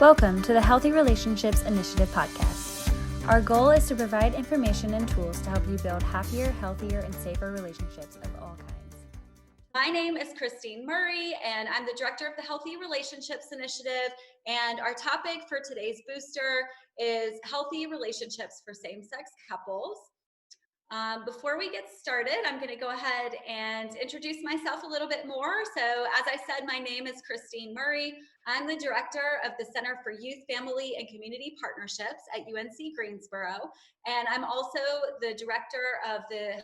Welcome to the Healthy Relationships Initiative podcast. Our goal is to provide information and tools to help you build happier, healthier, and safer relationships of all kinds. My name is Christine Murray, and I'm the director of the Healthy Relationships Initiative. And our topic for today's booster is healthy relationships for same-sex couples. Before we get started, I'm going to go ahead and introduce myself a little bit more. So as I said, my name is Christine Murray. I'm the director of the Center for Youth, Family, and Community Partnerships at UNC Greensboro. And I'm also the director of the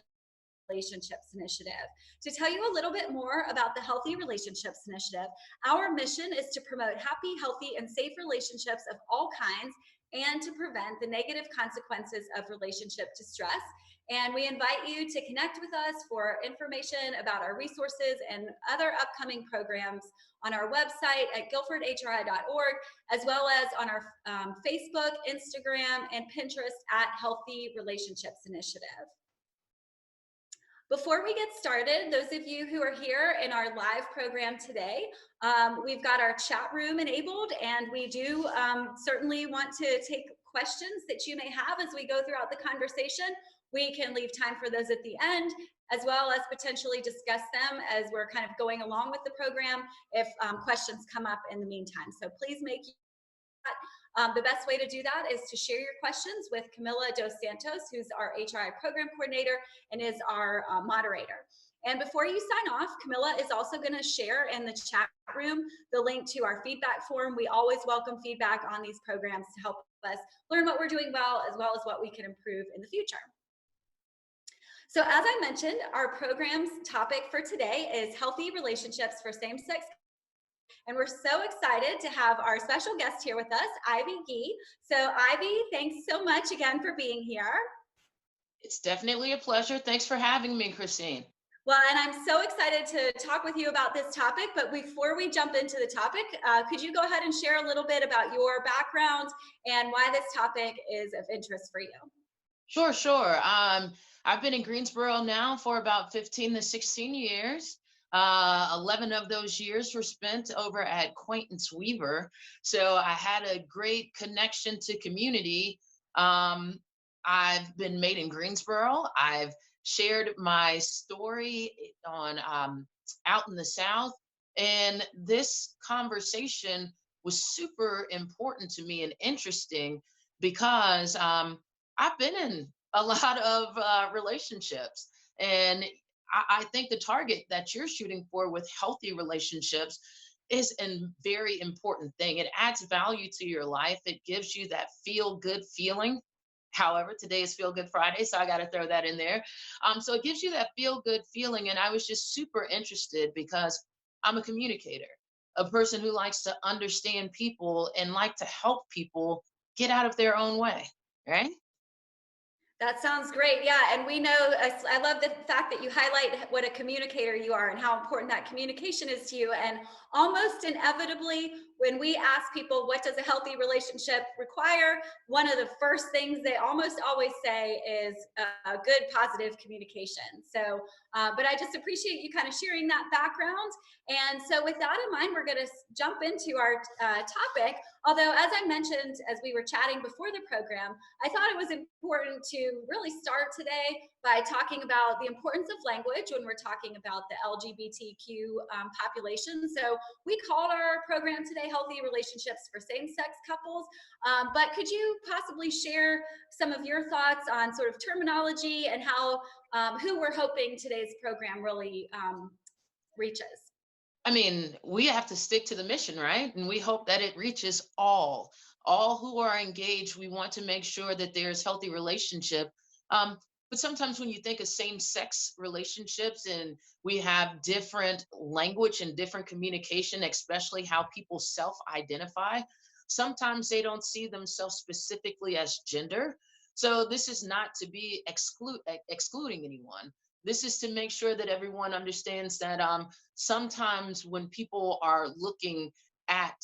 Relationships Initiative. To tell you a little bit more about the Healthy Relationships Initiative, our mission is to promote happy, healthy, and safe relationships of all kinds and to prevent the negative consequences of relationship distress. And we invite you to connect with us for information about our resources and other upcoming programs on our website at guilfordhri.org, as well as on our Facebook, Instagram, and Pinterest at Healthy Relationships Initiative. Before we get started, those of you who are here in our live program today, we've got our chat room enabled, and we do certainly want to take questions that you may have as we go throughout the conversation. We can leave time for those at the end, as well as potentially discuss them as we're kind of going along with the program if questions come up in the meantime. So please make that. The best way to do that is to share your questions with Camilla Dos Santos, who's our HRI program coordinator and is our moderator. And before you sign off, Camilla is also going to share in the chat room the link to our feedback form. We always welcome feedback on these programs to help us learn what we're doing well as what we can improve in the future. So as I mentioned, our program's topic for today is healthy relationships for same-sex. And we're so excited to have our special guest here with us, Ivey Ghee. So Ivey, thanks so much again for being here. It's definitely a pleasure. Thanks for having me, Christine. Well, and I'm so excited to talk with you about this topic, but before we jump into the topic, could you go ahead and share a little bit about your background and why this topic is of interest for you? Sure. I've been in Greensboro now for about 15 to 16 years. 11 of those years were spent over at Quaintance Weaver. So I had a great connection to community. I've been made in Greensboro. I've shared my story on out in the South. And this conversation was super important to me and interesting because I've been in a lot of relationships, and I think the target that you're shooting for with healthy relationships is a very important thing. It adds value to your life. It gives you that feel-good feeling. However, today is Feel Good Friday, so I got to throw that in there. So it gives you that feel-good feeling, and I was just super interested because I'm a communicator, a person who likes to understand people and like to help people get out of their own way, right? That sounds great. Yeah. And we know, I love the fact that you highlight what a communicator you are and how important that communication is to you. And almost inevitably, when we ask people, what does a healthy relationship require? One of the first things they almost always say is good, positive communication. So, but I just appreciate you kind of sharing that background. And so with that in mind, we're going to jump into our topic. Although, as I mentioned, as we were chatting before the program, I thought it was important to really start today by talking about the importance of language when we're talking about the LGBTQ population. So we called our program today Healthy Relationships for Same-Sex Couples. But could you possibly share some of your thoughts on sort of terminology and how who we're hoping today's program really reaches? I mean, we have to stick to the mission, right? And we hope that it reaches all who are engaged. We want to make sure that there's healthy relationship. But sometimes when you think of same-sex relationships and we have different language and different communication, especially how people self-identify, sometimes they don't see themselves specifically as gender. So this is not to be excluding anyone. This is to make sure that everyone understands that sometimes when people are looking at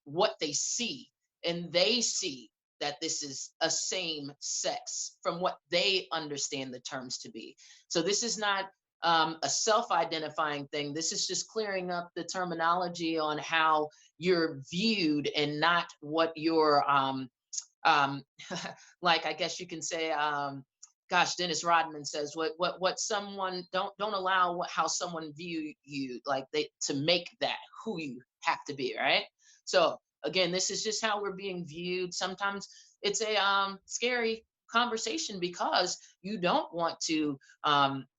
what they see, and they see that this is a same sex from what they understand the terms to be. So this is not a self-identifying thing. This is just clearing up the terminology on how you're viewed and not what your um, like I guess you can say, gosh, Dennis Rodman says, what someone don't allow how someone view you, like they to make that who you have to be, right? So again, this is just how we're being viewed. Sometimes it's a scary conversation because you don't want to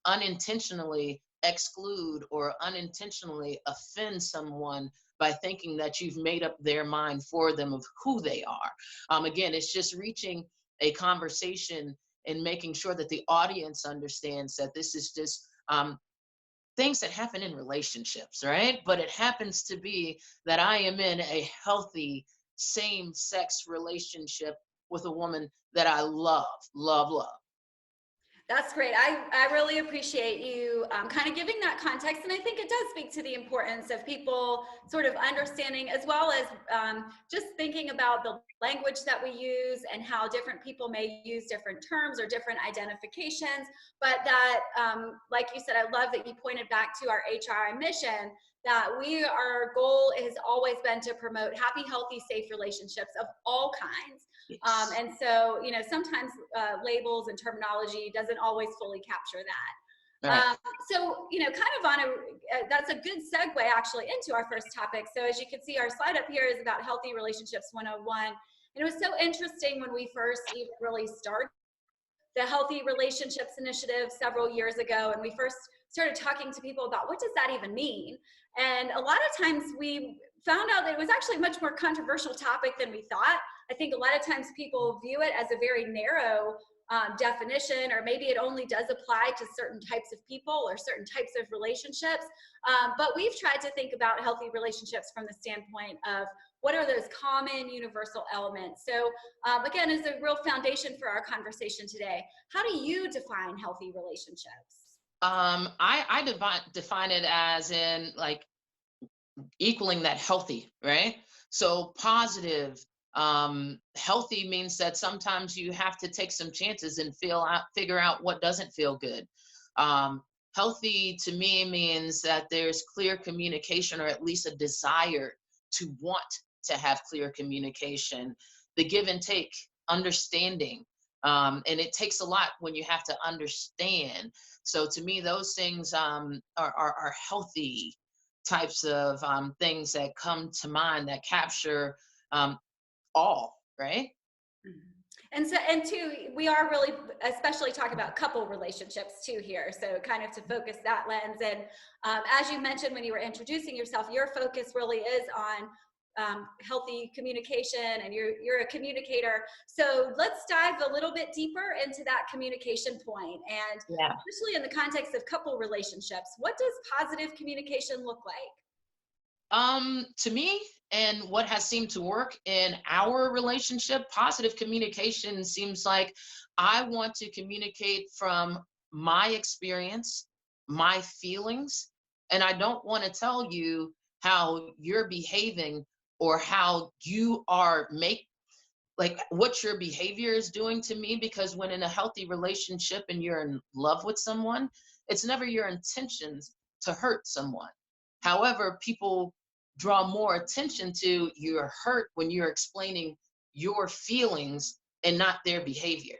unintentionally exclude or unintentionally offend someone by thinking that you've made up their mind for them of who they are. Again, it's just reaching a conversation and making sure that the audience understands that this is just things that happen in relationships, right? But it happens to be that I am in a healthy same sex relationship with a woman that I love, love, love. That's great. I really appreciate you kind of giving that context. And I think it does speak to the importance of people sort of understanding, as well as just thinking about the language that we use and how different people may use different terms or different identifications. But that, like you said, I love that you pointed back to our HRI mission, that our goal has always been to promote happy, healthy, safe relationships of all kinds. Yes. And so, sometimes labels and terminology doesn't always fully capture that. Right. So, kind of on that's a good segue actually into our first topic. So as you can see, our slide up here is about Healthy Relationships 101. And it was so interesting when we first even really started the Healthy Relationships Initiative several years ago, and we first started talking to people about what does that even mean. And a lot of times we found out that it was actually a much more controversial topic than we thought. I think a lot of times people view it as a very narrow definition, or maybe it only does apply to certain types of people or certain types of relationships. But we've tried to think about healthy relationships from the standpoint of what are those common universal elements. So again, as a real foundation for our conversation today, how do you define healthy relationships? I define it as in like equaling that healthy, right? So positive, healthy means that sometimes you have to take some chances and figure out what doesn't feel good. Healthy to me means that there's clear communication, or at least a desire to want to have clear communication, the give and take, understanding. And it takes a lot when you have to understand. So to me, those things are healthy types of things that come to mind that capture all, right? And so, and two, we are really, especially talking about couple relationships too here. So kind of to focus that lens. And as you mentioned when you were introducing yourself, your focus really is on healthy communication, and you're a communicator. So let's dive a little bit deeper into that communication point. And Yeah. especially in the context of couple relationships, what does positive communication look like? To me, and what has seemed to work in our relationship, positive communication seems like I want to communicate from my experience, my feelings, and I don't want to tell you how you're behaving or how you are like what your behavior is doing to me, because when in a healthy relationship and you're in love with someone, it's never your intentions to hurt someone. However, people draw more attention to your hurt when you're explaining your feelings and not their behavior.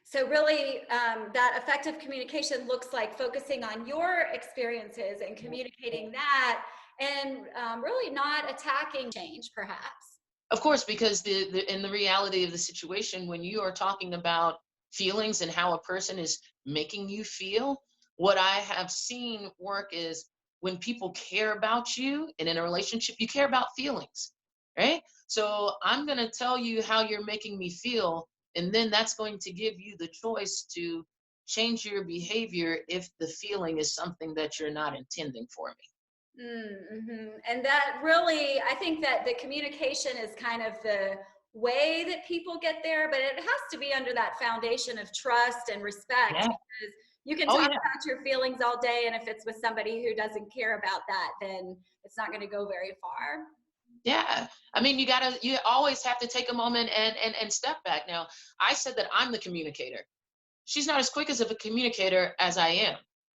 So really, that effective communication looks like focusing on your experiences and communicating that, and really not attacking change, perhaps. Of course, because in the reality of the situation, when you are talking about feelings and how a person is making you feel, what I have seen work is when people care about you, and in a relationship, you care about feelings, right? So I'm going to tell you how you're making me feel, and then that's going to give you the choice to change your behavior if the feeling is something that you're not intending for me. Mm-hmm. And that really, I think that the communication is kind of the way that people get there, but it has to be under that foundation of trust and respect, Yeah. because you can Oh, talk yeah. about your feelings all day, and if it's with somebody who doesn't care about that, then it's not going to go very far. Yeah. I mean, you always have to take a moment and step back. Now, I said that I'm the communicator. she's not as quick as of a communicator as I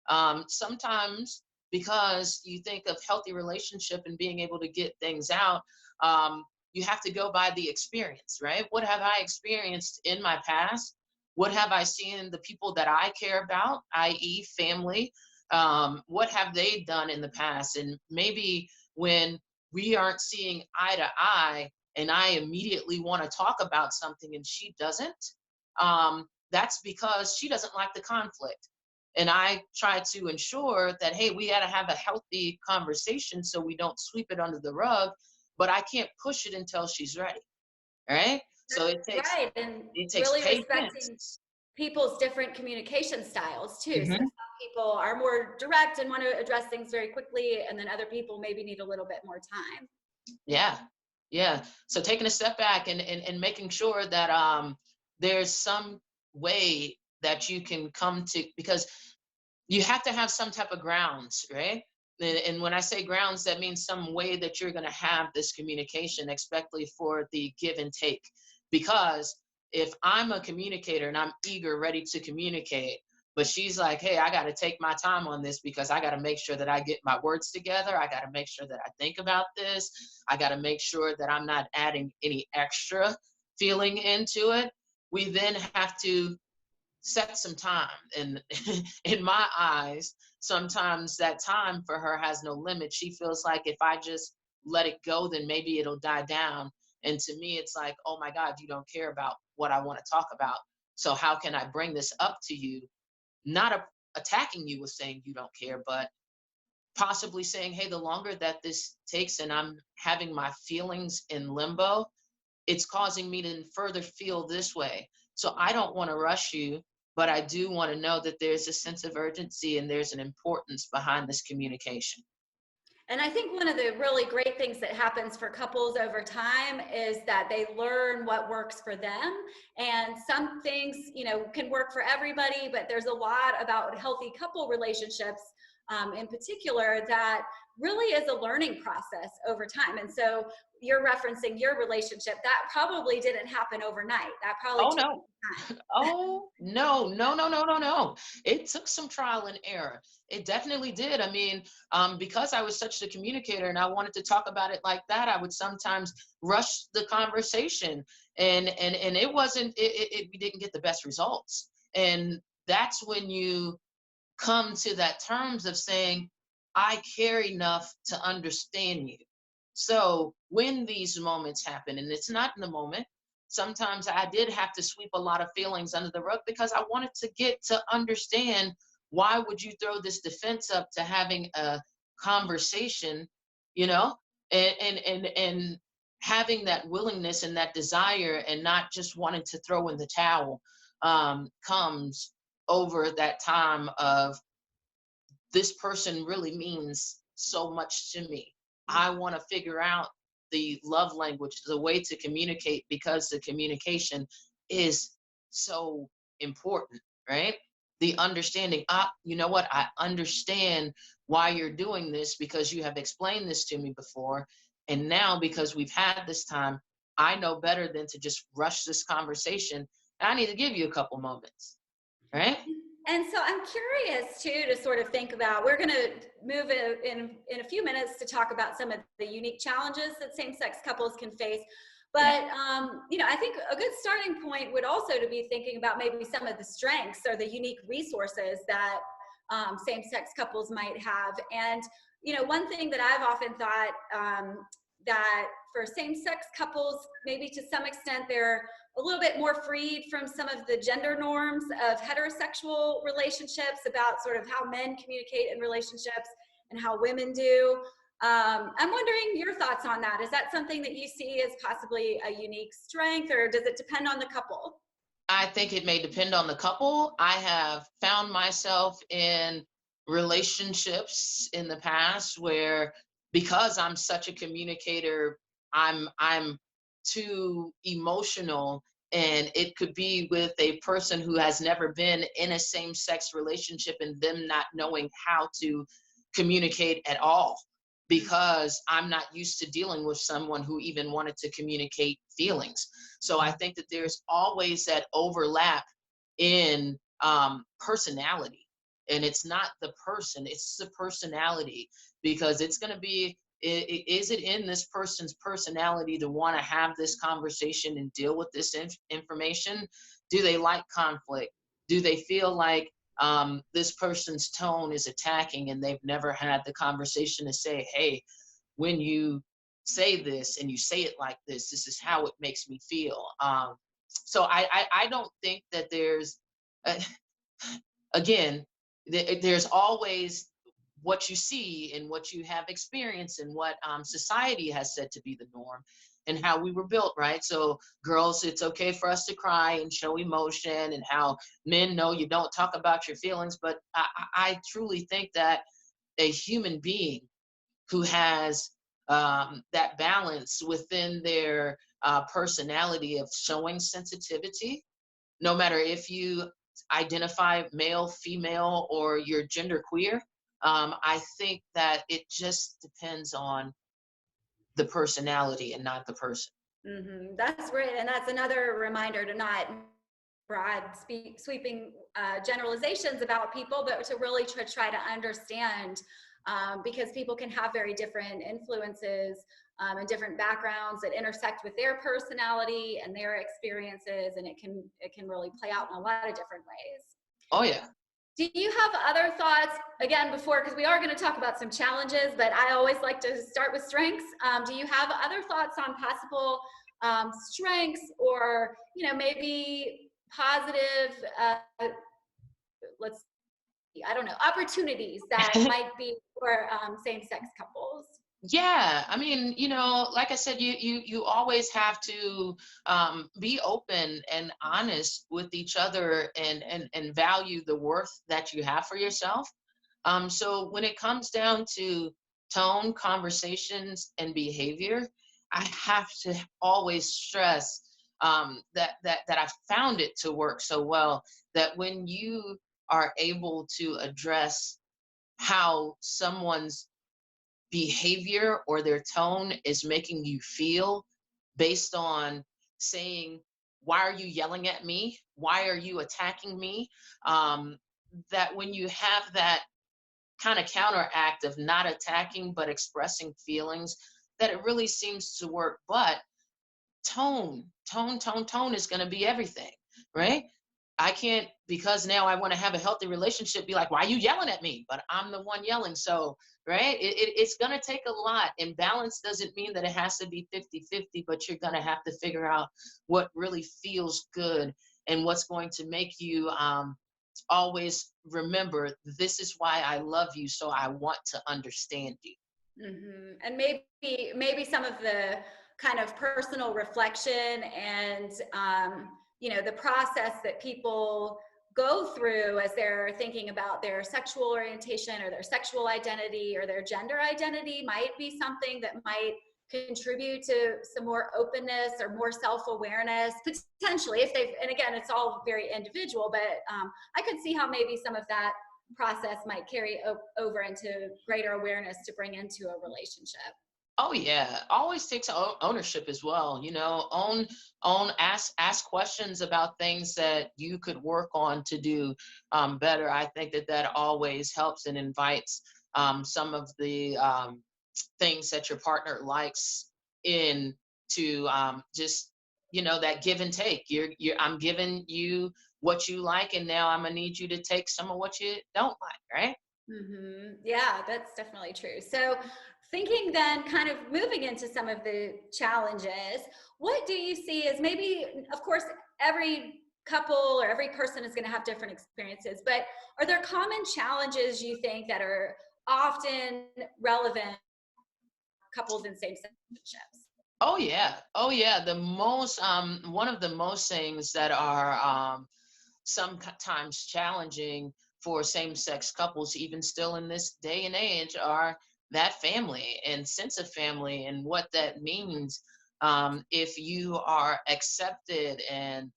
am. Sometimes because you think of healthy relationship and being able to get things out, you have to go by the experience, right? What have I experienced in my past? What have I seen the people that I care about, i.e. family? What have they done in the past? And maybe when we aren't seeing eye to eye and I immediately want to talk about something and she doesn't, that's because she doesn't like the conflict. And I try to ensure that, hey, we got to have a healthy conversation so we don't sweep it under the rug, but I can't push it until she's ready. Right? So it takes Right, and it takes really respecting patience. people's different communication styles too. So Mhm. some people are more direct and want to address things very quickly, and then other people maybe need a little bit more time. Yeah. Yeah. So taking a step back and making sure that there's some way that you can come to, because you have to have some type of grounds, right? And when I say grounds, that means some way that you're going to have this communication, especially for the give and take. Because if I'm a communicator and I'm eager, ready to communicate, but she's like, hey, I got to take my time on this because I got to make sure that I get my words together. I got to make sure that I think about this. I got to make sure that I'm not adding any extra feeling into it. We then have to set some time. And in my eyes, sometimes that time for her has no limit. She feels like if I just let it go, then maybe it'll die down. And to me, it's like, oh my God, you don't care about what I want to talk about. So how can I bring this up to you? Not attacking you with saying you don't care, but possibly saying, hey, the longer that this takes and I'm having my feelings in limbo, it's causing me to further feel this way. So I don't want to rush you, but I do want to know that there's a sense of urgency and there's an importance behind this communication. And I think one of the really great things that happens for couples over time is that they learn what works for them. And some things, can work for everybody, but there's a lot about healthy couple relationships in particular that really is a learning process over time. And so you're referencing your relationship. That probably didn't happen overnight. That probably Oh took no. time. Oh no, no, no, no, no, no. It took some trial and error. It definitely did. I mean, because I was such a communicator and I wanted to talk about it like that, I would sometimes rush the conversation, and it wasn't. We didn't get the best results, and that's when you come to that terms of saying, I care enough to understand you. So when these moments happen, and it's not in the moment, sometimes I did have to sweep a lot of feelings under the rug because I wanted to get to understand, why would you throw this defense up to having a conversation, you know, and having that willingness and that desire and not just wanting to throw in the towel, comes over that time of, this person really means so much to me. I want to figure out the love language, the way to communicate, because the communication is so important, right? The understanding, you know what? I understand why you're doing this because you have explained this to me before. And now, because we've had this time, I know better than to just rush this conversation. I need to give you a couple moments, right? And so I'm curious too to sort of think about, we're going to move in a few minutes to talk about some of the unique challenges that same-sex couples can face. But, I think a good starting point would also to be thinking about maybe some of the strengths or the unique resources that same-sex couples might have. And, one thing that I've often thought that for same-sex couples, maybe to some extent, they're a little bit more freed from some of the gender norms of heterosexual relationships about sort of how men communicate in relationships and how women do. I'm wondering your thoughts on that. Is that something that you see as possibly a unique strength, or does it depend on the couple? I think it may depend on the couple. I have found myself in relationships in the past where, because I'm such a communicator, I'm too emotional, and it could be with a person who has never been in a same-sex relationship and them not knowing how to communicate at all, because I'm not used to dealing with someone who even wanted to communicate feelings. So I think that there's always that overlap in personality. And it's not the person, it's the personality, because it's going to be, is it in this person's personality to want to have this conversation and deal with this information? Do they like conflict? Do they feel like this person's tone is attacking, and they've never had the conversation to say, hey, when you say this and you say it like this is how it makes me feel. So I don't think that there's, uh, again, there's always what you see and what you have experienced and what society has said to be the norm and how we were built, right? So girls, it's okay for us to cry and show emotion, and how men know you don't talk about your feelings. But I truly think that a human being who has that balance within their personality of showing sensitivity, no matter if you identify male, female, or you're gender queer. I think that it just depends on the personality and not the person. That's great. And that's another reminder to not broad sweeping generalizations about people, but to really try to understand, because people can have very different influences and different backgrounds that intersect with their personality and their experiences, and it can really play out in a lot of different ways. Oh yeah. Do you have other thoughts, again, before, because we are going to talk about some challenges, but I always like to start with strengths. Do you have other thoughts on possible strengths, or, maybe positive, I don't know, opportunities that might be for same-sex couples? Yeah, I mean, like I said, you always have to be open and honest with each other, and value the worth that you have for yourself. So when it comes down to tone, conversations, and behavior, I have to always stress that I found it to work so well, that when you are able to address how someone's behavior or their tone is making you feel, based on saying, why are you yelling at me? Why are you attacking me? That when you have that kind of counteract of not attacking but expressing feelings, that it really seems to work. But tone is going to be everything, right? I can't, because now I want to have a healthy relationship, be like, why are you yelling at me? But I'm the one yelling. So, right, it's going to take a lot. And balance doesn't mean that it has to be 50-50, but you're going to have to figure out what really feels good and what's going to make you always remember, this is why I love you. So I want to understand you. And maybe some of the kind of personal reflection and the process that people go through as they're thinking about their sexual orientation or their sexual identity or their gender identity might be something that might contribute to some more openness or more self-awareness, potentially, if they've, and again, it's all very individual, but I could see how maybe some of that process might carry over into greater awareness to bring into a relationship. Oh yeah, always takes ownership as well. Ask questions about things that you could work on to do better. I think that always helps and invites some of the things that your partner likes in, to just, that give and take. I'm giving you what you like, and now I'm gonna need you to take some of what you don't like, right? Yeah, that's definitely true. So thinking then, kind of moving into some of the challenges, what do you see as, maybe, of course, every couple or every person is going to have different experiences, but are there common challenges you think that are often relevant couples in same-sex relationships? Oh yeah. Oh yeah. The most one of the most things that are sometimes challenging for same-sex couples, even still in this day and age, are that family and sense of family and what that means. If you are accepted, and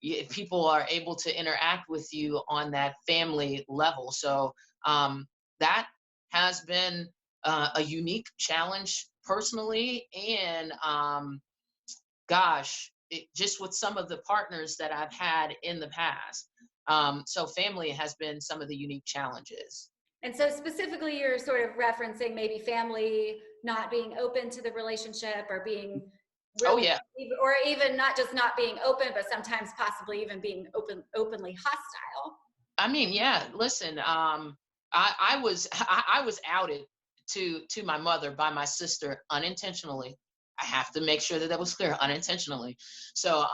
if people are able to interact with you on that family level. So that has been a unique challenge personally, and gosh, just with some of the partners that I've had in the past. So family has been some of the unique challenges. And so specifically, you're sort of referencing maybe family not being open to the relationship, or being Oh really, yeah. or even not just not being open, but sometimes possibly even being openly hostile. I mean, yeah, listen, I was I was outed to my mother by my sister unintentionally. I have to make sure that that was clear, unintentionally. So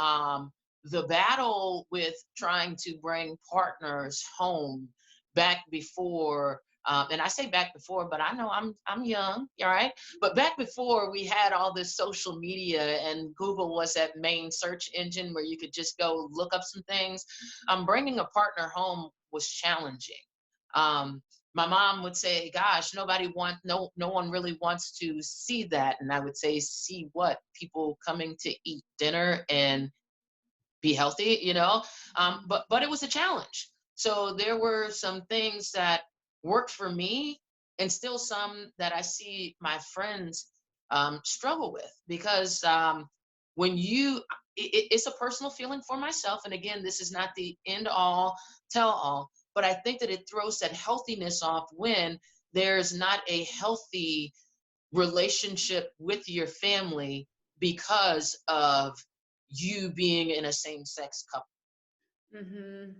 the battle with trying to bring partners home back before, and I say back before, but I know I'm young, all right. But back before we had all this social media and Google was that main search engine where you could just go look up some things. Bringing a partner home was challenging. Um, my mom would say, "Gosh, no one really wants to see that," and I would say, "See what? People coming to eat dinner and be healthy, you know?" But it was a challenge. So there were some things that worked for me, and still some that I see my friends struggle with, because when you it's a personal feeling for myself, and again, this is not the end all tell all, but I think that it throws that healthiness off when there's not a healthy relationship with your family because of you being in a same-sex couple. Mm-hmm.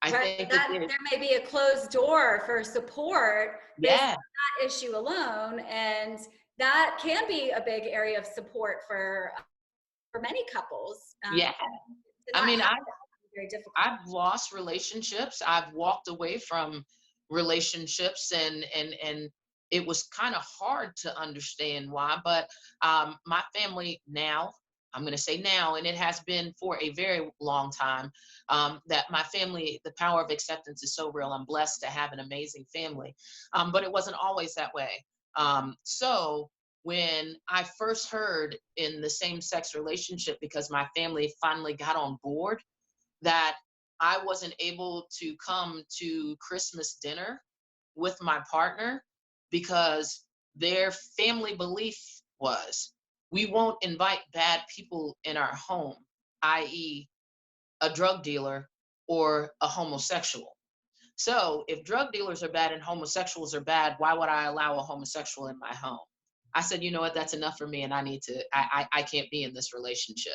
I Right. think that That there may be a closed door for support based yeah, on that issue alone, and that can be a big area of support for many couples. yeah. To I not mean, have that can be very difficult. I've lost relationships. I've walked away from relationships, and it was kind of hard to understand why. But my family now, I'm going to say now, and it has been for a very long time, that my family, the power of acceptance is so real. I'm blessed to have an amazing family, but it wasn't always that way. So when I first heard in the same-sex relationship, because my family finally got on board, that I wasn't able to come to Christmas dinner with my partner because their family belief was, we won't invite bad people in our home, i.e., a drug dealer or a homosexual. So if drug dealers are bad and homosexuals are bad, why would I allow a homosexual in my home? I said, you know what, that's enough for me, and I can't be in this relationship.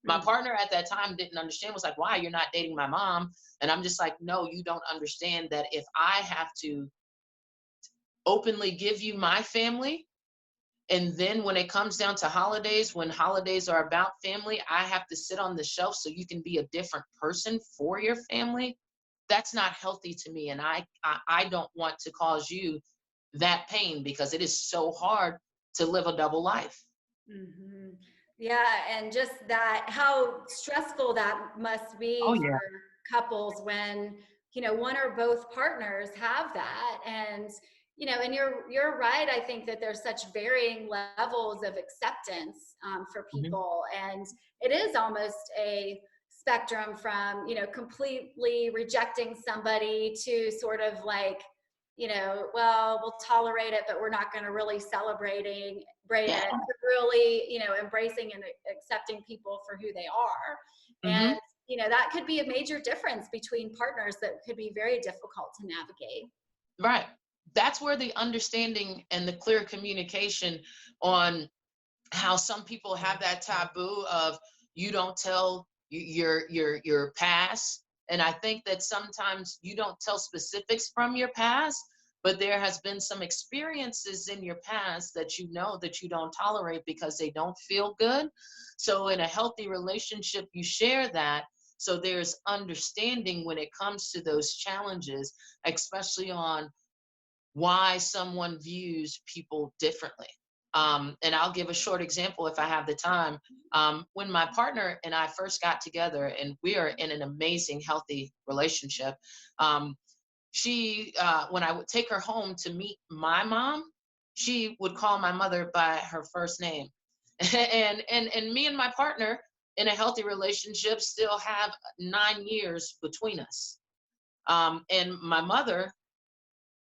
My Mm. partner at that time didn't understand, was like, why, you're not dating my mom? And I'm just like, no, you don't understand that if I have to openly give you my family, and then when it comes down to holidays, when holidays are about family, I have to sit on the shelf so you can be a different person for your family. That's not healthy to me. And I don't want to cause you that pain, because it is so hard to live a double life. Hmm. Yeah, and just that, how stressful that must be Oh for yeah. couples when, one or both partners have that. And, and you're right. I think that there's such varying levels of acceptance for Mhm. people, and it is almost a spectrum from, completely rejecting somebody to sort of like, well, we'll tolerate it, but we're not going to really celebrate Yeah. it, but really, embracing and accepting people for who they are. And, Hmm. that could be a major difference between partners that could be very difficult to navigate. Right. That's where the understanding and the clear communication on how some people have that taboo of, you don't tell your past. And I think that sometimes you don't tell specifics from your past, but there has been some experiences in your past that that you don't tolerate because they don't feel good. So in a healthy relationship, you share that, so there's understanding when it comes to those challenges, especially on why someone views people differently. And I'll give a short example if I have the time. When my partner and I first got together, and we are in an amazing, healthy relationship, when I would take her home to meet my mom, she would call my mother by her first name. And me and my partner in a healthy relationship still have 9 years between us. And my mother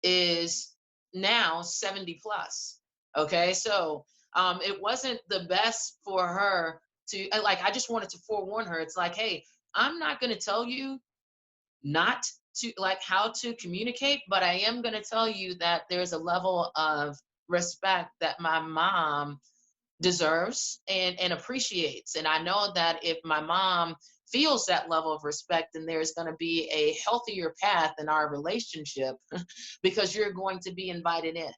is now 70 plus. Okay. So it wasn't the best for her to, like, I just wanted to forewarn her. It's like, hey, I'm not going to tell you not to like how to communicate, but I am going to tell you that there's a level of respect that my mom deserves and appreciates. And I know that if my mom feels that level of respect, then there's going to be a healthier path in our relationship because you're going to be invited in.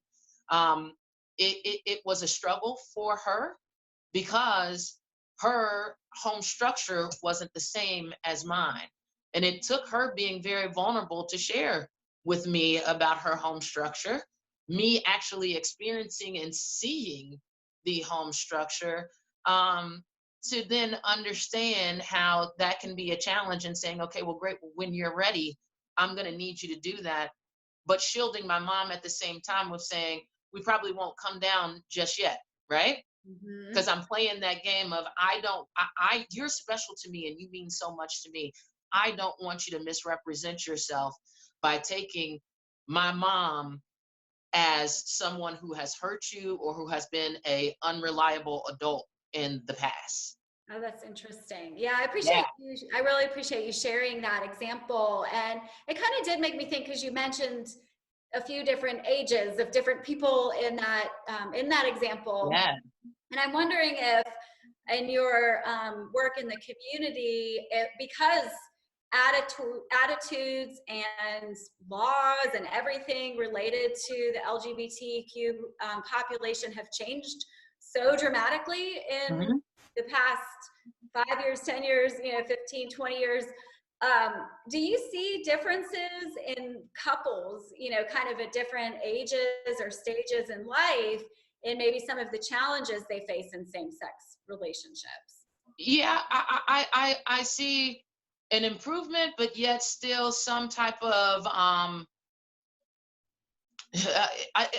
Um, it was a struggle for her because her home structure wasn't the same as mine. And it took her being very vulnerable to share with me about her home structure, me actually experiencing and seeing the home structure, um, to then understand how that can be a challenge and saying, okay, well, great, when you're ready, I'm going to need you to do that. But shielding my mom at the same time with saying, we probably won't come down just yet, right? Because I'm playing that game of you're special to me and you mean so much to me. I don't want you to misrepresent yourself by taking my mom as someone who has hurt you or who has been a unreliable adult in the past. Oh, that's interesting. Yeah, I Yeah. appreciate you. I really appreciate you sharing that example. And it kind of did make me think, because you mentioned a few different ages of different people in that example. Yeah. And I'm wondering if in your work in the community, because attitudes and laws and everything related to the LGBTQ population have changed so dramatically in Mhm. the past 5 years, 10 years, 15, 20 years. Do you see differences in couples, kind of at different ages or stages in life, and maybe some of the challenges they face in same-sex relationships? Yeah, I see an improvement, but yet still some type of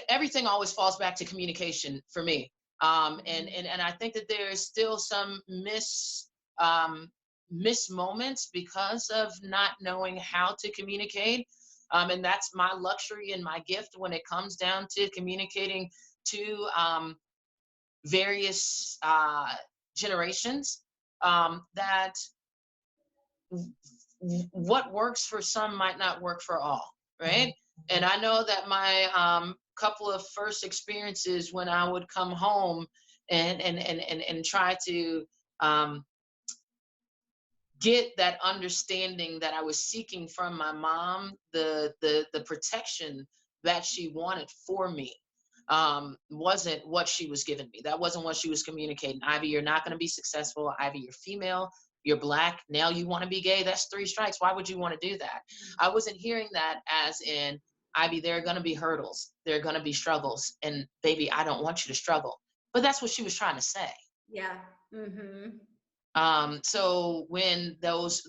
everything always falls back to communication for me. And I think that there is still some miss moments because of not knowing how to communicate. And that's my luxury and my gift when it comes down to communicating to various generations, that what works for some might not work for all, right? And I know that my couple of first experiences when I would come home and try to um, get that understanding that I was seeking from my mom, the protection that she wanted for me, wasn't what she was giving me. That wasn't what she was communicating. Ivy, you're not going to be successful. Ivy, you're female. You're Black. Now you want to be gay. That's 3 strikes. Why would you want to do that? I wasn't hearing that as in, Ivy, there are going to be hurdles. There are going to be struggles. And baby, I don't want you to struggle. But that's what she was trying to say. Yeah. Mm-hmm. So when those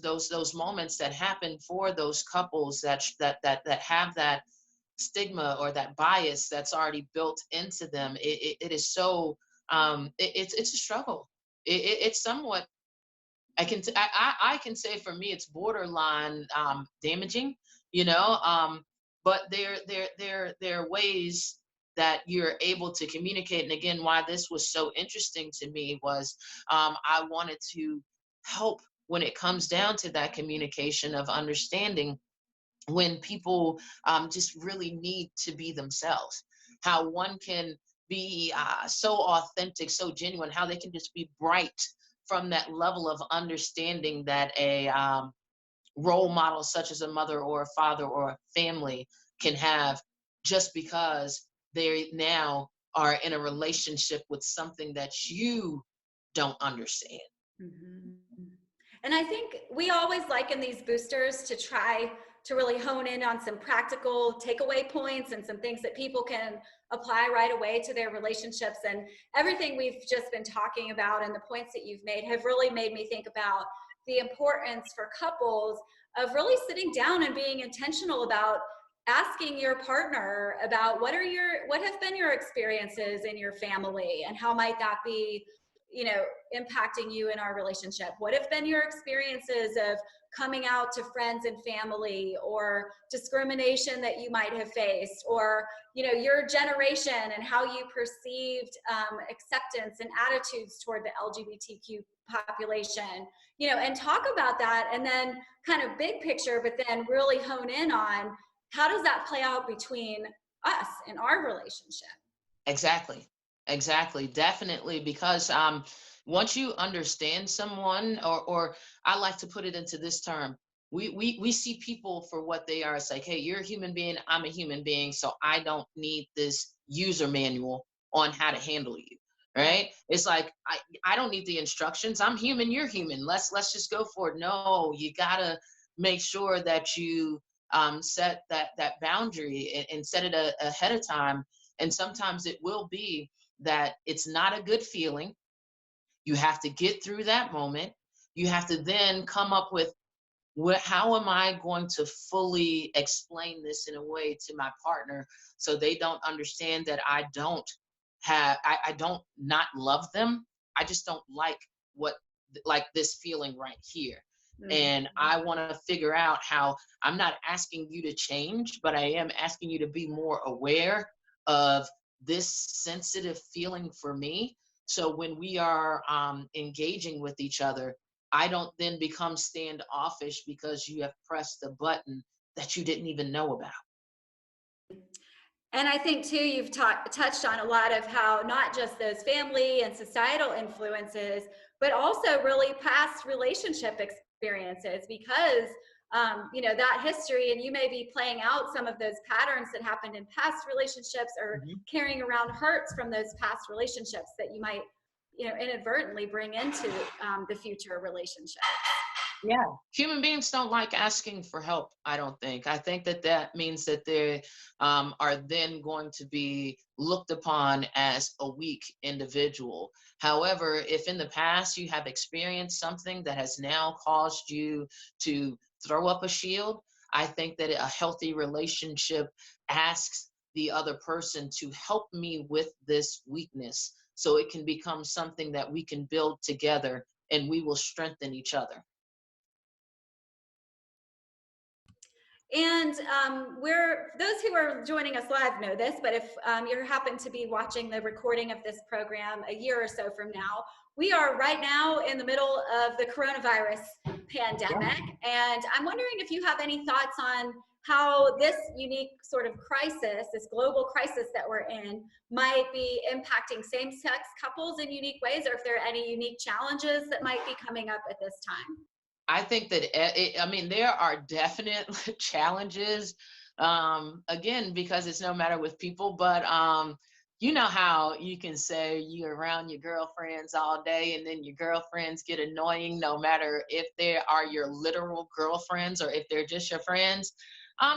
moments that happen for those couples that have that stigma or that bias that's already built into them, it is so it's a struggle. It's somewhat, I can say for me it's borderline damaging, you know. But there are ways that you're able to communicate. And again, why this was so interesting to me was I wanted to help when it comes down to that communication of understanding when people just really need to be themselves, how one can be so authentic, so genuine, how they can just be bright from that level of understanding that a role model such as a mother or a father or a family can have, just because they now are in a relationship with something that you don't understand. Mm-hmm. And I think we always like in these boosters to try to really hone in on some practical takeaway points and some things that people can apply right away to their relationships. And everything we've just been talking about and the points that you've made have really made me think about the importance for couples of really sitting down and being intentional about asking your partner about what have been your experiences in your family, and how might that be impacting you in our relationship. What have been your experiences of coming out to friends and family, or discrimination that you might have faced, or your generation and how you perceived acceptance and attitudes toward the LGBTQ population, and talk about that, and then kind of big picture, but then really hone in on how does that play out between us and our relationship. Exactly, definitely, because once you understand someone, or I like to put it into this term, we see people for what they are. It's like, hey, you're a human being, I'm a human being, so I don't need this user manual on how to handle you, right? It's like, I don't need the instructions. I'm human, you're human. Let's just go for it. No, you gotta make sure that you set that boundary, and set it ahead of time. And sometimes it will be that it's not a good feeling. You have to get through that moment. You have to then come up with, how am I going to fully explain this in a way to my partner so they don't understand that I don't not love them. I just don't like this feeling right here. Mm-hmm. And I want to figure out how. I'm not asking you to change, but I am asking you to be more aware of this sensitive feeling for me. So when we are engaging with each other, I don't then become standoffish because you have pressed the button that you didn't even know about. And I think too, you've touched on a lot of how not just those family and societal influences, but also really past relationship experiences, because that history, and you may be playing out some of those patterns that happened in past relationships, or carrying around hurts from those past relationships that you might inadvertently bring into the future relationship. Yeah, human beings don't like asking for help, I don't think. I think that means that they are then going to be looked upon as a weak individual. However, if in the past you have experienced something that has now caused you to throw up a shield, I think that a healthy relationship asks the other person to help me with this weakness so it can become something that we can build together, and we will strengthen each other. And those who are joining us live know this, but if you happen to be watching the recording of this program a year or so from now, we are right now in the middle of the coronavirus pandemic. And I'm wondering if you have any thoughts on how this unique sort of crisis, this global crisis that we're in, might be impacting same-sex couples in unique ways, or if there are any unique challenges that might be coming up at this time. I think that there are definite challenges, again, because it's no matter with people, but you know how you can say you're around your girlfriends all day, and then your girlfriends get annoying no matter if they are your literal girlfriends or if they're just your friends.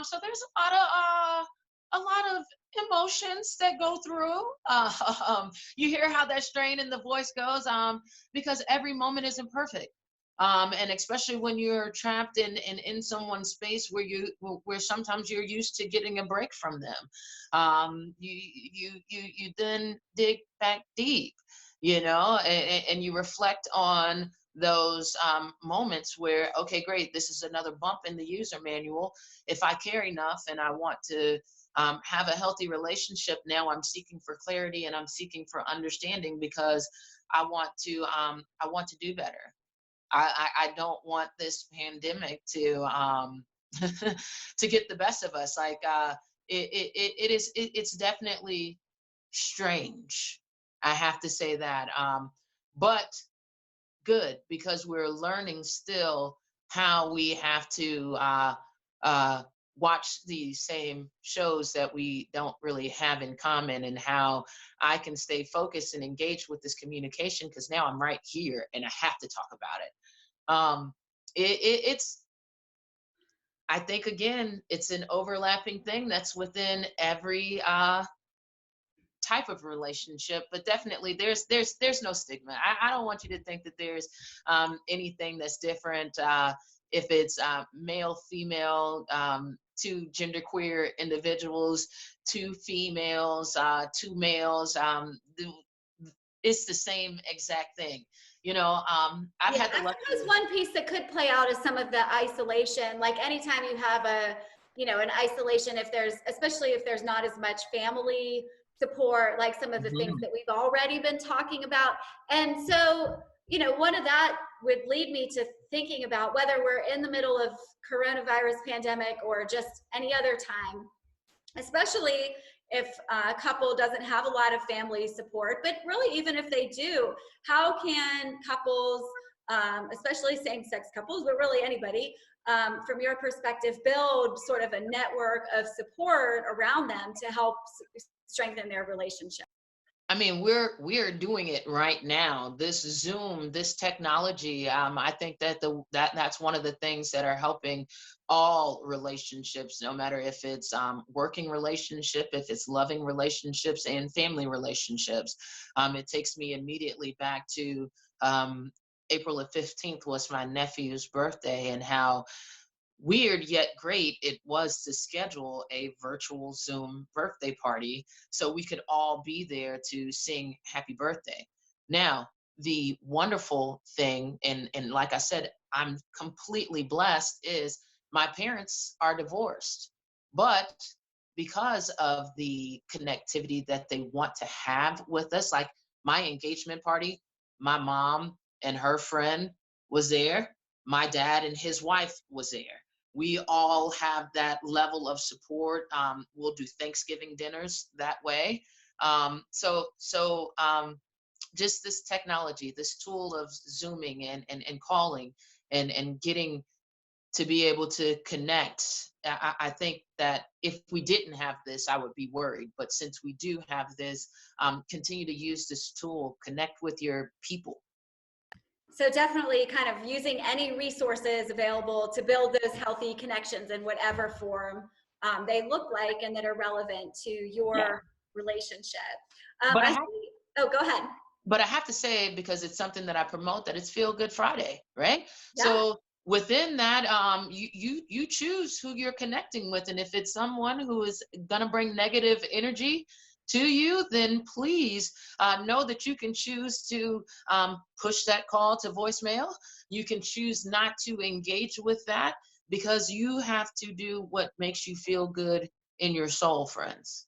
So there's a lot of emotions that go through. You hear how that strain in the voice goes, because every moment isn't perfect. And especially when you're trapped in someone's space where sometimes you're used to getting a break from them, you then dig back deep, and you reflect on those moments where, okay, great, this is another bump in the user manual. If I care enough and I want to have a healthy relationship, now I'm seeking for clarity and I'm seeking for understanding, because I want to do better. I don't want this pandemic to to get the best of us. Like it's definitely strange. I have to say that, but good, because we're learning still how we have to watch the same shows that we don't really have in common, and how I can stay focused and engaged with this communication, because now I'm right here and I have to talk about it. It's, I think, again, it's an overlapping thing that's within every type of relationship, but definitely there's no stigma. I don't want you to think that there's anything that's different, if it's male, female, two genderqueer individuals, two females, two males. it's the same exact thing. You know, I've had the I luxury. suppose one piece that could play out is some of the isolation. Like anytime you have an isolation, especially if there's not as much family support, like some of the things Mhm. that we've already been talking about. And so, one of that would lead me to thinking about whether we're in the middle of coronavirus pandemic or just any other time, especially if a couple doesn't have a lot of family support, but really even if they do, how can couples, especially same-sex couples, but really anybody, from your perspective, build sort of a network of support around them to help strengthen their relationship? I mean, we're doing it right now. This Zoom, this technology. I think that that's one of the things that are helping all relationships, no matter if it's working relationship, if it's loving relationships, and family relationships. It takes me immediately back to April the 15th was my nephew's birthday, and how weird yet great it was to schedule a virtual Zoom birthday party so we could all be there to sing happy birthday. Now, the wonderful thing, and like I said, I'm completely blessed, is my parents are divorced. But because of the connectivity that they want to have with us, like my engagement party, my mom and her friend was there, my dad and his wife was there. We all have that level of support. We'll do Thanksgiving dinners that way. Just this technology, this tool of Zooming and calling and getting to be able to connect. I think that if we didn't have this, I would be worried. But since we do have this, continue to use this tool, connect with your people. So definitely kind of using any resources available to build those healthy connections in whatever form they look like and that are relevant to Yeah. your relationship. But I I have see. Oh, go ahead. but I have to say, because it's something that I promote, that it's Feel Good Friday, right? Yeah. So within that, you choose who you're connecting with, and if it's someone who is gonna bring negative energy to you, then please know that you can choose to push that call to voicemail. You can choose not to engage with that, because you have to do what makes you feel good in your soul, friends.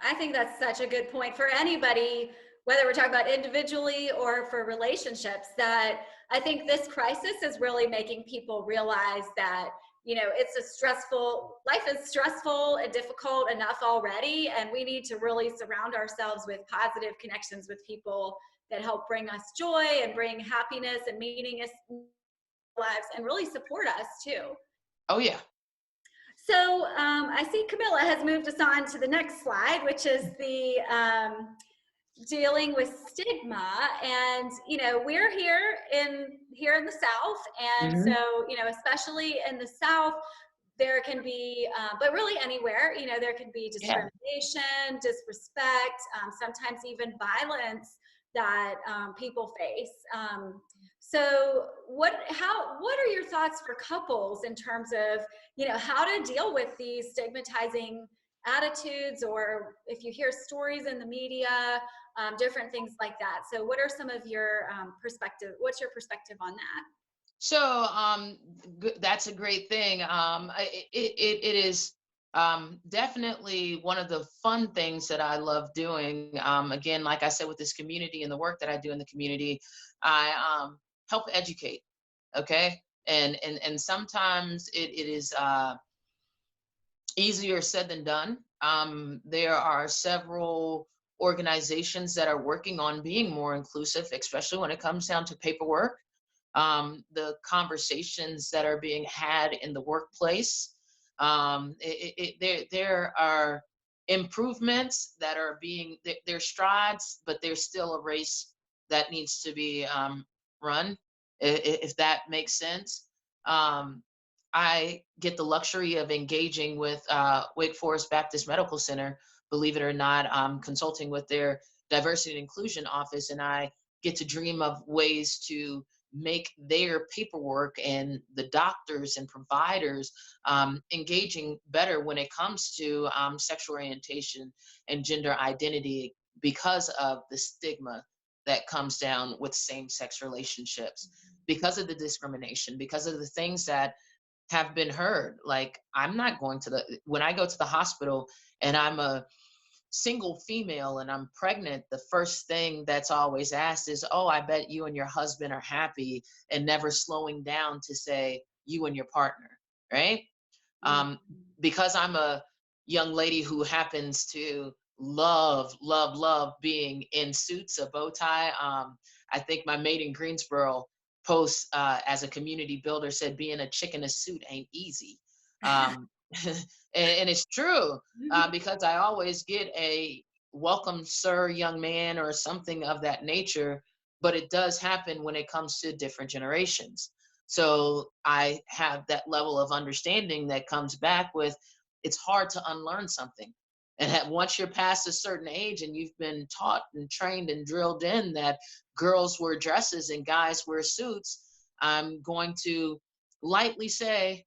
I think that's such a good point for anybody, whether we're talking about individually or for relationships, that I think this crisis is really making people realize that, it's a life is stressful and difficult enough already. And we need to really surround ourselves with positive connections with people that help bring us joy and bring happiness and meaning in our lives and really support us too. Oh yeah. So I see Camilla has moved us on to the next slide, which is the dealing with stigma. And we're here in the South, and Mhm. so especially in the South, there can be, but really anywhere, there can be Yeah. discrimination, disrespect, sometimes even violence that people face. So what are your thoughts for couples in terms of, how to deal with these stigmatizing attitudes, or if you hear stories in the media, different things like that. So what are some of your what's your perspective on that? So that's a great thing. It is definitely one of the fun things that I love doing. Again, like I said, with this community and the work that I do in the community, I help educate. Okay, and sometimes it is easier said than done. There are several organizations that are working on being more inclusive, especially when it comes down to paperwork, the conversations that are being had in the workplace. There are improvements that are there's strides, but there's still a race that needs to be run, if that makes sense. Um, I get the luxury of engaging with Wake Forest Baptist Medical Center, believe it or not, consulting with their diversity and inclusion office, and I get to dream of ways to make their paperwork and the doctors and providers engaging better when it comes to sexual orientation and gender identity, because of the stigma that comes down with same-sex relationships because of the discrimination, because of the things that have been heard. Like, I'm not going to when I go to the hospital and I'm a single female and I'm pregnant, the first thing that's always asked is, oh, I bet you and your husband are happy, and never slowing down to say you and your partner, right? Mhm. Because I'm a young lady who happens to love being in suits, a bow tie. I think my mate in Greensboro post as a community builder said, being a chick in a suit ain't easy. Um, and it's true, because I always get a welcome, sir, young man, or something of that nature. But it does happen when it comes to different generations. So I have that level of understanding that comes back with, it's hard to unlearn something. And once you're past a certain age and you've been taught and trained and drilled in that girls wear dresses and guys wear suits, I'm going to lightly say,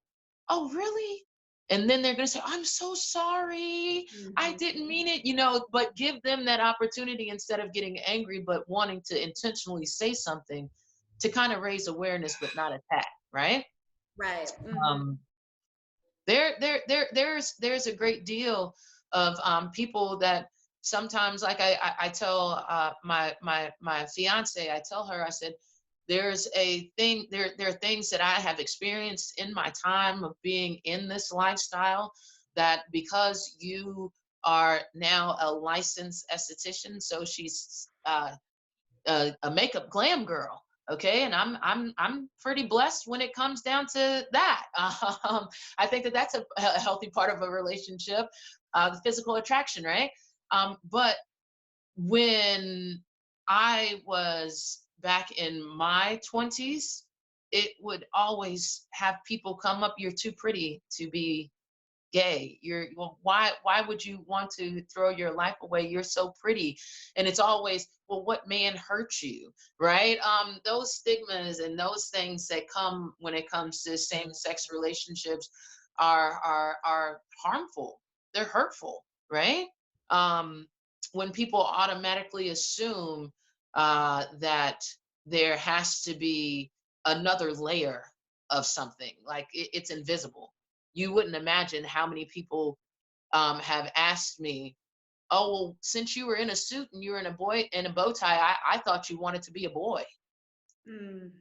oh, really? And then they're going to say, I'm so sorry. I Mhm. didn't mean it, but give them that opportunity instead of getting angry, but wanting to intentionally say something to kind of raise awareness, but not attack, right? Right. Mhm. Um, there's a great deal of people that sometimes, like I tell my fiance, I tell her, I said, there's a thing, there are things that I have experienced in my time of being in this lifestyle, that because you are now a licensed esthetician, so she's a makeup glam girl, okay, and I'm pretty blessed when it comes down to that. I think that that's a healthy part of a relationship, the physical attraction, right? But when I was back in my 20s, it would always have people come up, you're too pretty to be gay. Well, why would you want to throw your life away? You're so pretty. And it's always, well, what man hurt you, right? Those stigmas and those things that come when it comes to same-sex relationships are harmful. They're hurtful, right? um when people automatically assume that there has to be another layer of something, like it's invisible. You wouldn't imagine how many people have asked me, oh, well, since you were in a suit and you were in a bow tie, I thought you wanted to be a boy. Mm.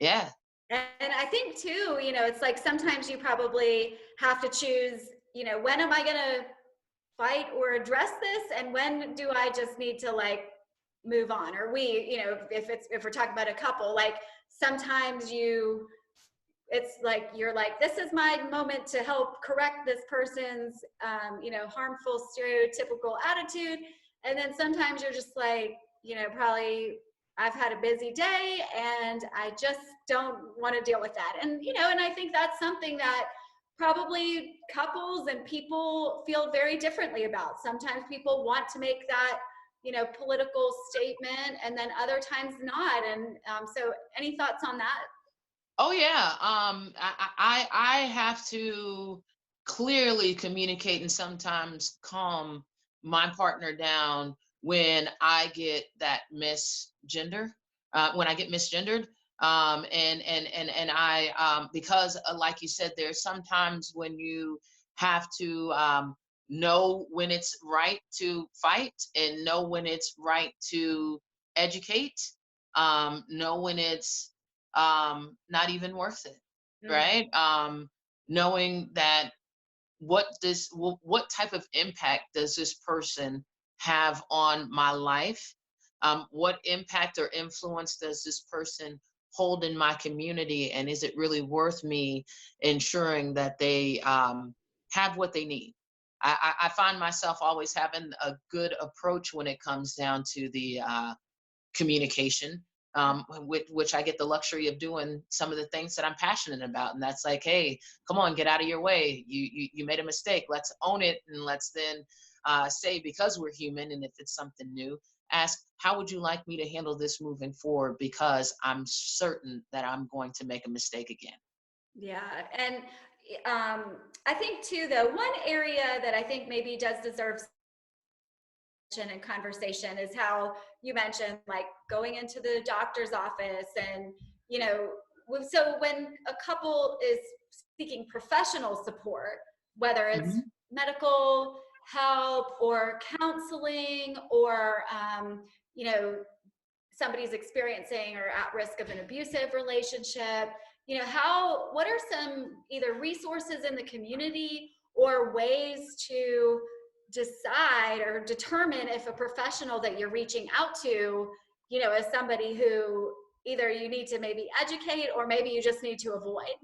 Yeah. And I think too, it's like sometimes you probably have to choose, when am I going to fight or address this, and when do I just need to like move on? Or if we're talking about a couple, like sometimes it's like you're like, this is my moment to help correct this person's harmful stereotypical attitude, and then sometimes you're just like, probably I've had a busy day and I just don't want to deal with that. And I think that's something that probably couples and people feel very differently about. Sometimes people want to make that political statement, and then other times not. And so any thoughts on that? Oh yeah. I have to clearly communicate and sometimes calm my partner down when I get that misgender, when I get misgendered. And I because like you said, there's sometimes when you have to know when it's right to fight and know when it's right to educate, know when it's not even worth it, Mm. right? Knowing that what type of impact does this person have on my life? What impact or influence does this person hold in my community? And is it really worth me ensuring that they have what they need? I find myself always having a good approach when it comes down to the communication, which I get the luxury of doing some of the things that I'm passionate about. And that's like, hey, come on, get out of your way. You made a mistake. Let's own it. And let's then say, because we're human, and if it's something new, ask, how would you like me to handle this moving forward? Because I'm certain that I'm going to make a mistake again. Yeah. And I think too, though, one area that I think maybe does deserve and conversation is how you mentioned, like going into the doctor's office and, you know, so when a couple is seeking professional support, whether it's Mhm. medical help or counseling or, you know, somebody's experiencing or at risk of an abusive relationship, you know, what are some either resources in the community or ways to decide or determine if a professional that you're reaching out to, you know, is somebody who either you need to maybe educate or maybe you just need to avoid?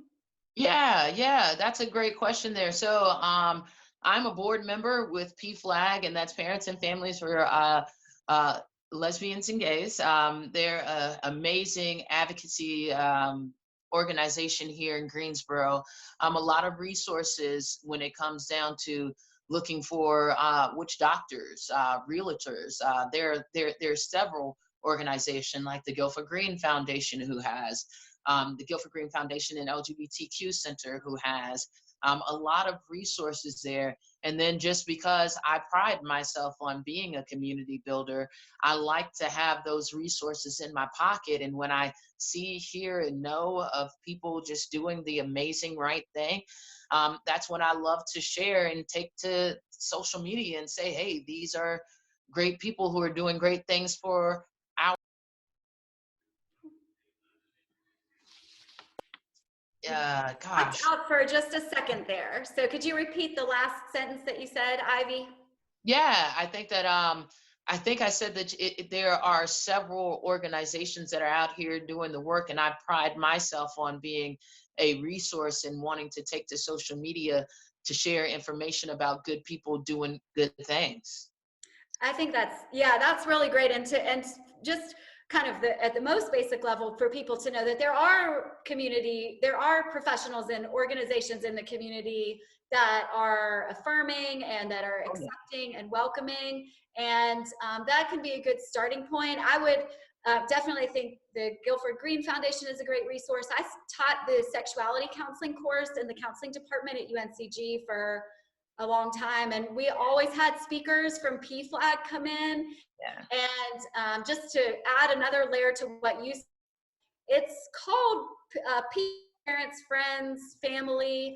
Yeah, that's a great question there. So, I'm a board member with PFLAG, and that's Parents and Families for uh, Lesbians and Gays. They're an amazing advocacy organization here in Greensboro. A lot of resources when it comes down to looking for which doctors, realtors. There's several organizations like the Guilford Green Foundation who has the Guilford Green Foundation and LGBTQ Center, who has a lot of resources there. And then just because I pride myself on being a community builder, I like to have those resources in my pocket. And when I see, hear, and know of people just doing the amazing right thing, that's when I love to share and take to social media and say, hey, these are great people who are doing great things for our Watch gosh. out for just a second there. So could you repeat the last sentence that you said, Ivy? Yeah, I think that I think I said that there are several organizations that are out here doing the work, and I pride myself on being a resource and wanting to take to social media to share information about good people doing good things. I think that's really great. And just kind of at the most basic level for people to know that there are professionals and organizations in the community that are affirming and that are Oh, yeah. accepting and welcoming. And that can be a good starting point. I would definitely think the Guilford Green Foundation is a great resource. I taught the sexuality counseling course in the counseling department at UNCG for a long time, and we always had speakers from PFLAG come in. Yeah. And just to add another layer to what you said, it's called Parents, Friends, Family,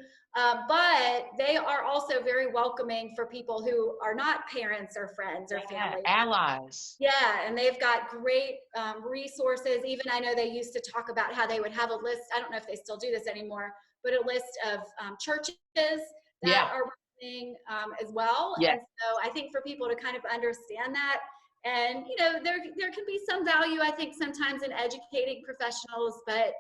but they are also very welcoming for people who are not parents or friends or Yeah, family. allies. Yeah, and they've got great resources. Even I know they used to talk about how they would have a list. I don't know if they still do this anymore, but a list of churches that Yeah, are working as well. yeah, And so I think for people to kind of understand that, and you know, there can be some value, I think, sometimes in educating professionals, but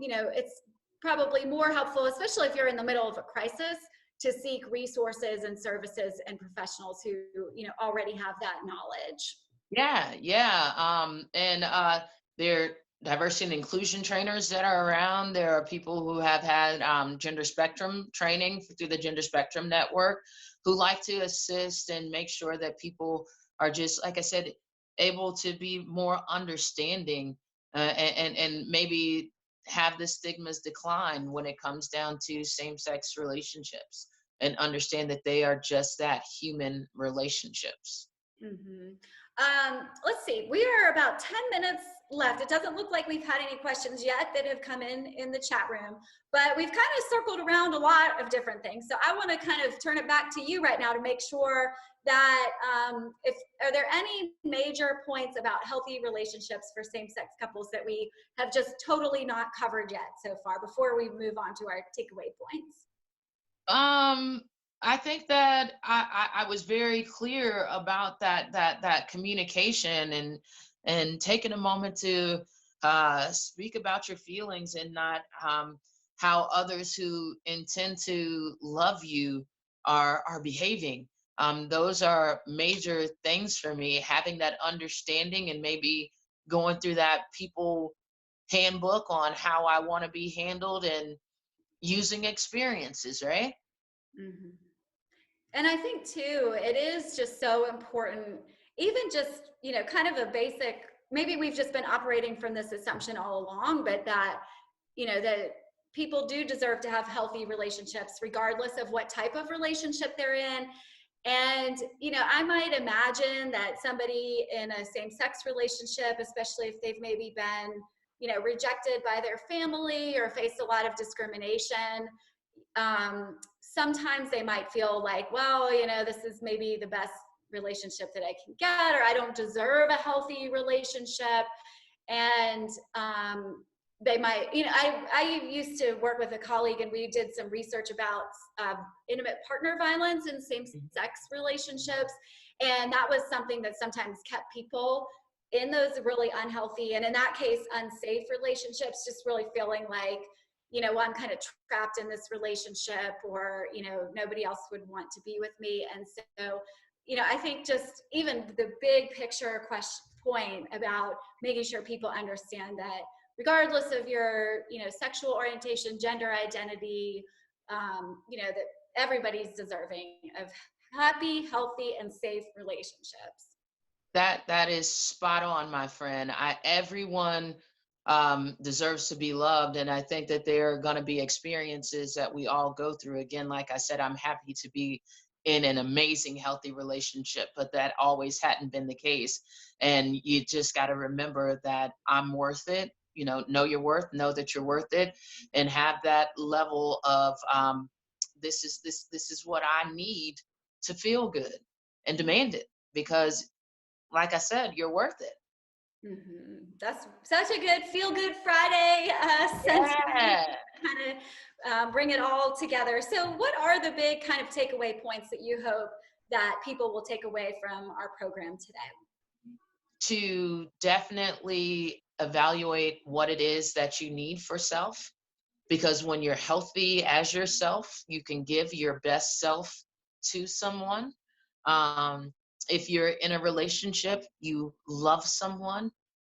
you know, it's probably more helpful, especially if you're in the middle of a crisis, to seek resources and services and professionals who, you know, already have that knowledge. yeah. And there are diversity and inclusion trainers that are around. There are people who have had gender spectrum training through the Gender Spectrum Network who like to assist and make sure that people are just, like I said, able to be more understanding and maybe have the stigmas decline when it comes down to same-sex relationships and understand that they are just that, human relationships. Mm-hmm. Let's see, we are about 10 minutes left. It doesn't look like we've had any questions yet that have come in the chat room, but we've kind of circled around a lot of different things. So I want to kind of turn it back to you right now to make sure that are there any major points about healthy relationships for same-sex couples that we have just totally not covered yet so far before we move on to our takeaway points? Um, I think that I was very clear about that communication and taking a moment to speak about your feelings and not how others who intend to love you are behaving. Those are major things for me. Having that understanding and maybe going through that people handbook on how I want to be handled and using experiences, right? Mm-hmm. And I think too, it is just so important, even just, you know, kind of a basic, maybe we've just been operating from this assumption all along, but that, you know, that people do deserve to have healthy relationships, regardless of what type of relationship they're in. And, I might imagine that somebody in a same-sex relationship, especially if they've maybe been, rejected by their family or faced a lot of discrimination, sometimes they might feel like, well, this is maybe the best relationship that I can get, or I don't deserve a healthy relationship. And they might, I used to work with a colleague, and we did some research about intimate partner violence in same-sex relationships. And that was something that sometimes kept people in those really unhealthy, and in that case, unsafe relationships, just really feeling like, well, I'm kind of trapped in this relationship, or, nobody else would want to be with me. And so, I think just even the big picture point about making sure people understand that regardless of your, sexual orientation, gender identity, that everybody's deserving of happy, healthy, and safe relationships. That is spot on, my friend. Everyone deserves to be loved, and I think that there are going to be experiences that we all go through. Again, like I said, I'm happy to be in an amazing, healthy relationship, but that always hadn't been the case. And you just got to remember that I'm worth it. Know your worth, know that you're worth it, and have that level of this is what I need to feel good, and demand it, because like I said, you're worth it. Mm-hmm. That's such a good feel-good Friday sentiment. Yeah. Kind of bring it all together. So what are the big kind of takeaway points that you hope that people will take away from our program today? To definitely evaluate what it is that you need for self, because when you're healthy as yourself, you can give your best self to someone. Um, if you're in a relationship, you love someone,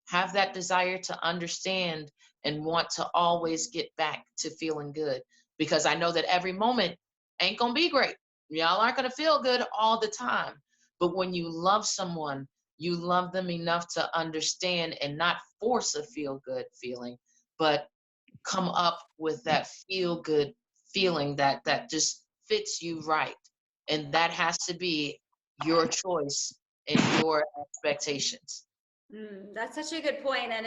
have that desire to understand and want to always get back to feeling good. Because I know that every moment ain't gonna be great. Y'all aren't gonna feel good all the time. But when you love someone, you love them enough to understand and not force a feel good feeling, but come up with that feel good feeling that just fits you right. And that has to be your choice and your expectations. That's such a good point. And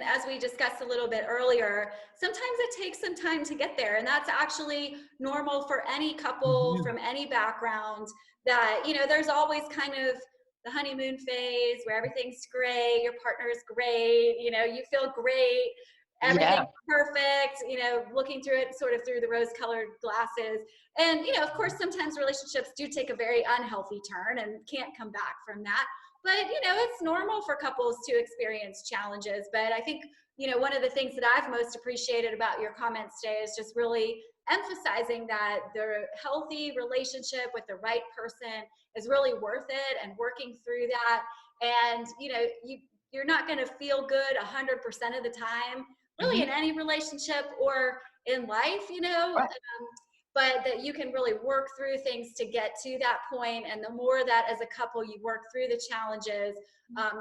as we discussed a little bit earlier, sometimes it takes some time to get there. And that's actually normal for any couple Mhm. from any background, that, there's always kind of the honeymoon phase where everything's great, your partner is great, you feel great, Yeah. everything's perfect, looking through it sort of through the rose-colored glasses. And, of course, sometimes relationships do take a very unhealthy turn and can't come back from that. But, it's normal for couples to experience challenges. But I think, one of the things that I've most appreciated about your comments today is just really emphasizing that the healthy relationship with the right person is really worth it, and working through that. And, you're not going to feel good 100% of the time, really, in Hmm. any relationship or in life, Right. but that you can really work through things to get to that point. And the more that as a couple you work through the challenges,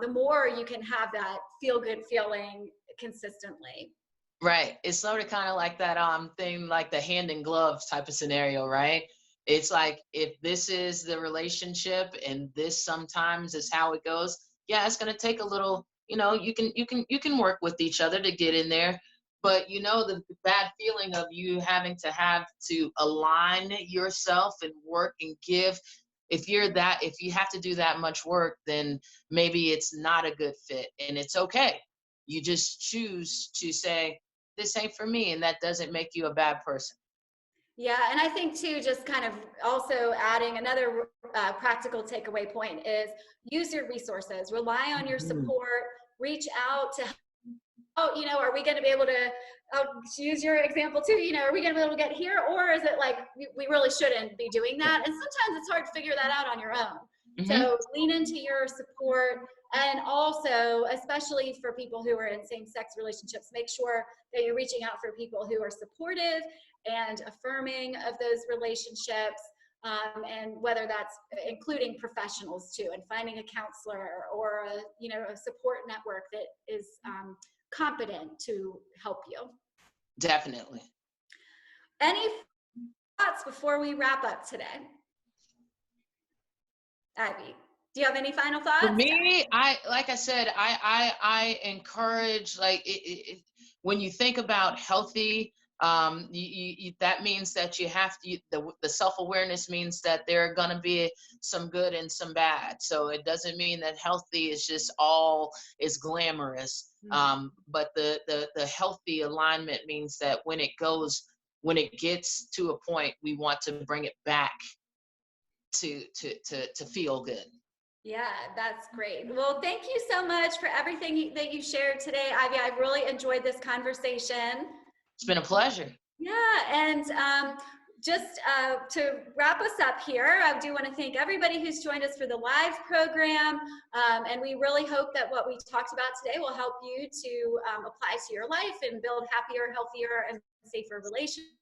the more you can have that feel good feeling consistently. Right. It's sort of kind of like that thing, like the hand in glove type of scenario, right? It's like, if this is the relationship and this sometimes is how it goes, yeah, it's going to take a little, you can work with each other to get in there. But the bad feeling of you having to align yourself and work and give, if you have to do that much work, then maybe it's not a good fit, and it's okay. You just choose to say, this ain't for me, and that doesn't make you a bad person. Yeah, and I think too, just kind of also adding another practical takeaway point is use your resources, rely on your Mhm. support, reach out to, are we going to be able to, use your example too, are we going to be able to get here? Or is it like, we really shouldn't be doing that? And sometimes it's hard to figure that out on your own. Mhm. So lean into your support. And also, especially for people who are in same-sex relationships, make sure that you're reaching out for people who are supportive and affirming of those relationships. And whether that's including professionals too, and finding a counselor or a support network that is competent to help you. Definitely. Any thoughts before we wrap up today? Ivy, do you have any final For thoughts? me, like I said, I encourage, like, when you think about healthy, that means that you have to, the self-awareness means that there are going to be some good and some bad. So it doesn't mean that healthy is just all is glamorous. But the healthy alignment means that when it gets to a point, we want to bring it back to feel good. Yeah, that's great. Well, thank you so much for everything that you shared today, Ivy. I really enjoyed this conversation. It's been a pleasure. Yeah, and just to wrap us up here, I do want to thank everybody who's joined us for the live program, and we really hope that what we talked about today will help you to apply to your life and build happier, healthier, and safer relationships.